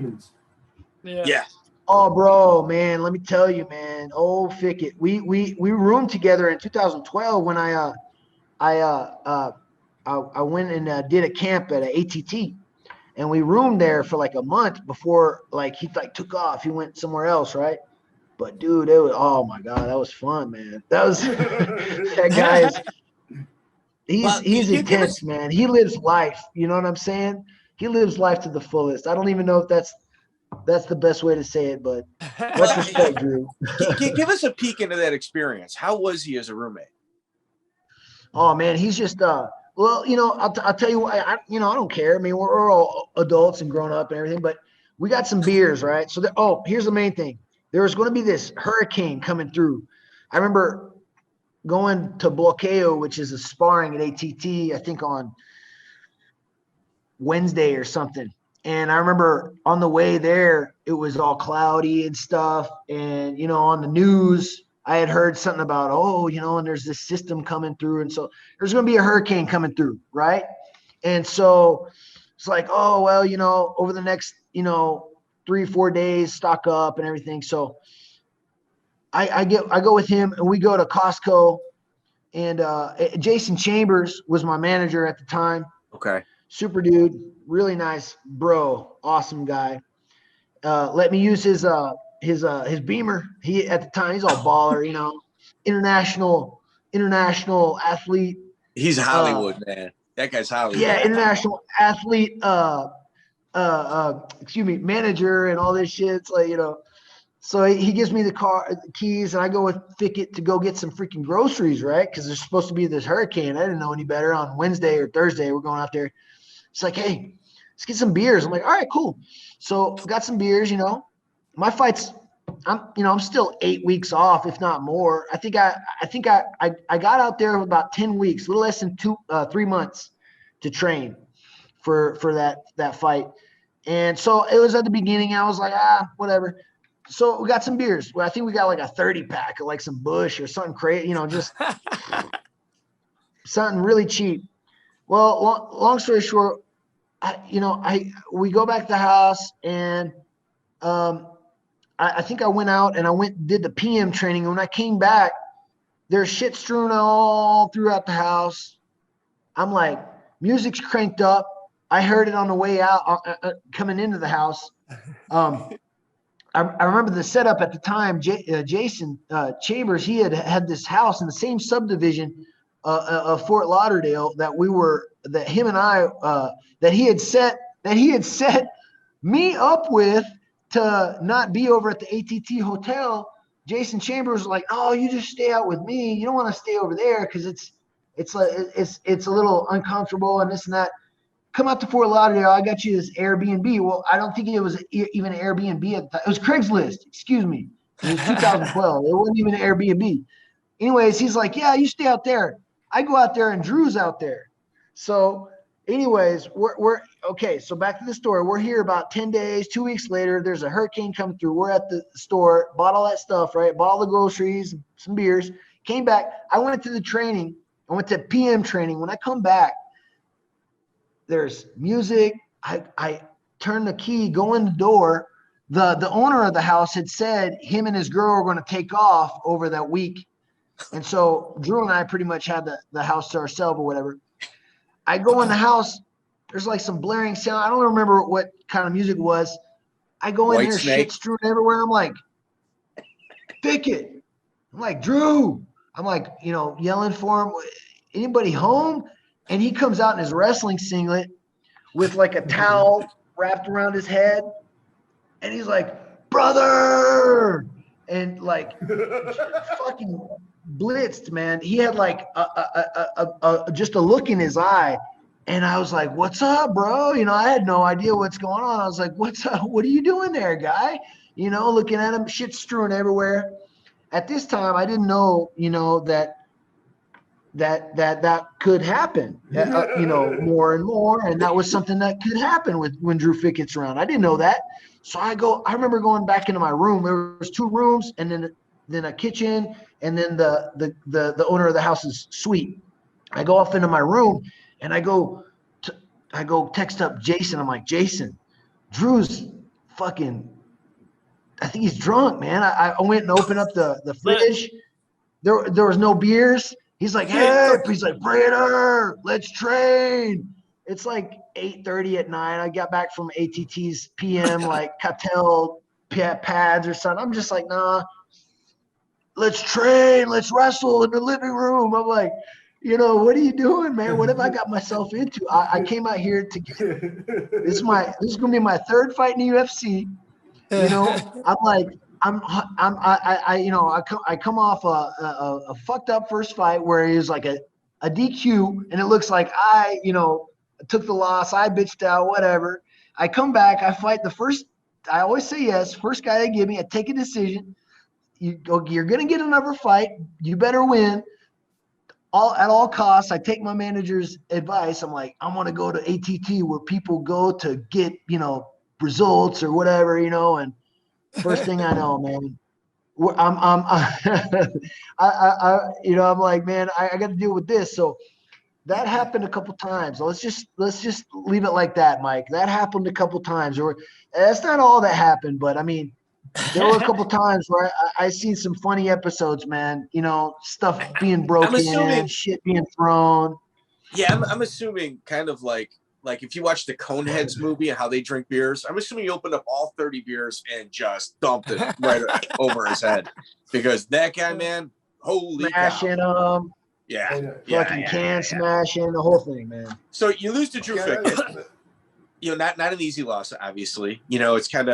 demons. Yeah. Oh, bro, man, let me tell you, man. Oh, Fickett, we roomed together in 2012 when I went and did a camp at a ATT, and we roomed there for like a month before like he like took off. He went somewhere else, right? But dude, it was, oh my God, that was fun, man. That was that guy is he's intense, man. He lives life. You know what I'm saying? He lives life to the fullest. I don't even know if that's the best way to say it, but much respect, Drew. Give us a peek into that experience. How was he as a roommate? Oh man, he's just well, you know, I'll tell you what, I don't care. I mean, we're all adults and grown up and everything, but we got some beers, right? So here's the main thing. There was going to be this hurricane coming through. I remember going to Bloqueo, which is a sparring at ATT, I think on Wednesday or something. And I remember on the way there, it was all cloudy and stuff. And, you know, on the news, I had heard something about, and there's this system coming through. And so there's going to be a hurricane coming through, right? And so it's like, oh, well, you know, over the next, 3-4 days, stock up and everything. So I go with him and we go to Costco, and Jason Chambers was my manager at the time. Okay. Super dude, really nice bro, awesome guy. Let me use his Beamer. He at the time, he's all baller, international athlete. He's Hollywood, man. That guy's Hollywood. Yeah, international athlete. Manager and all this shit. It's like, so he gives me the keys, and I go with Fickett to go get some freaking groceries, right? Because there's supposed to be this hurricane. I didn't know any better. On Wednesday or Thursday, we're going out there. It's like, hey, let's get some beers. I'm like, all right, cool. So got some beers, My fight's, I'm still 8 weeks off, if not more. I think I got out there about 10 weeks, a little less than 3 months to train for that fight. And so it was at the beginning. I was like, whatever. So we got some beers. Well, I think we got like a 30-pack of like some Bush or something crazy, just something really cheap. Well, long story short, we go back to the house, and I think I went out and did the PM training. And when I came back, there's shit strewn all throughout the house. I'm like, music's cranked up. I heard it on the way out, coming into the house. I remember the setup at the time. Jason Chambers, he had this house in the same subdivision of Fort Lauderdale that he had set me up with to not be over at the ATT hotel. Jason Chambers was like, "Oh, you just stay out with me. You don't want to stay over there because it's a little uncomfortable and this and that. Come out to Fort Lauderdale. I got you this Airbnb." Well, I don't think it was even an Airbnb at the time. It was Craigslist. Excuse me. It was 2012. It wasn't even an Airbnb. Anyways, he's like, "Yeah, you stay out there." I go out there and Drew's out there. So anyways, we're okay. So back to the story. We're here about 10 days, 2 weeks later, there's a hurricane coming through. We're at the store, bought all that stuff, right? Bought all the groceries, some beers, came back. I went to the training. I went to PM training. When I come back, there's music. I turn the key, go in the door. The owner of the house had said him and his girl were going to take off over that week. And so Drew and I pretty much had the house to ourselves or whatever. I go in the house. There's like some blaring sound. I don't remember what kind of music it was. I go in there, shit strewn everywhere. I'm like, Fickett. I'm like, Drew. I'm like, yelling for him. Anybody home? And he comes out in his wrestling singlet with like a towel wrapped around his head. And he's like, brother. And like fucking blitzed, man. He had like just a look in his eye. And I was like, what's up, bro? I had no idea what's going on. I was like, what's up? What are you doing there, guy? Looking at him, shit strewn everywhere. At this time, I didn't know, that could happen, more and more. And that was something that could happen when Drew Fickett's around. I didn't know that. So I remember going back into my room. There was 2 rooms and then a kitchen and then the owner of the house's suite. I go off into my room and I go text up Jason. I'm like, Jason, Drew's fucking, I think he's drunk, man. I went and opened up the fridge. There was no beers. He's like, hey, he's like, Prater, let's train. It's like 8:30 at night. I got back from ATT's PM, like cartel pads or something. I'm just like, nah, let's train, let's wrestle in the living room. I'm like, what are you doing, man? What have I got myself into? I came out here to get this is gonna be my third fight in the UFC. I'm like, I come off a fucked up first fight where he was like a DQ, and it looks like I took the loss, I bitched out, whatever. I come back, I fight the first. I always say yes. First guy they give me, I take a decision. You're gonna get another fight. You better win. At all costs. I take my manager's advice. I'm like, I want to go to ATT where people go to get results or whatever, and first thing I know, man, I'm like, man, I got to deal with this. So that happened a couple times. Let's just leave it like that, Mike. That happened a couple times. Or that's not all that happened, but I mean, there were a couple times where I seen some funny episodes, man. Stuff being broken, shit being thrown. Yeah, I'm assuming kind of like if you watch the Coneheads movie and how they drink beers, I'm assuming you opened up all 30 beers and just dumped it right over his head, because that guy, man, holy smashing cow. them. Yeah. Can smashing the whole thing, man. So you lose to Drew Fickett. Not an easy loss, obviously. It's kind of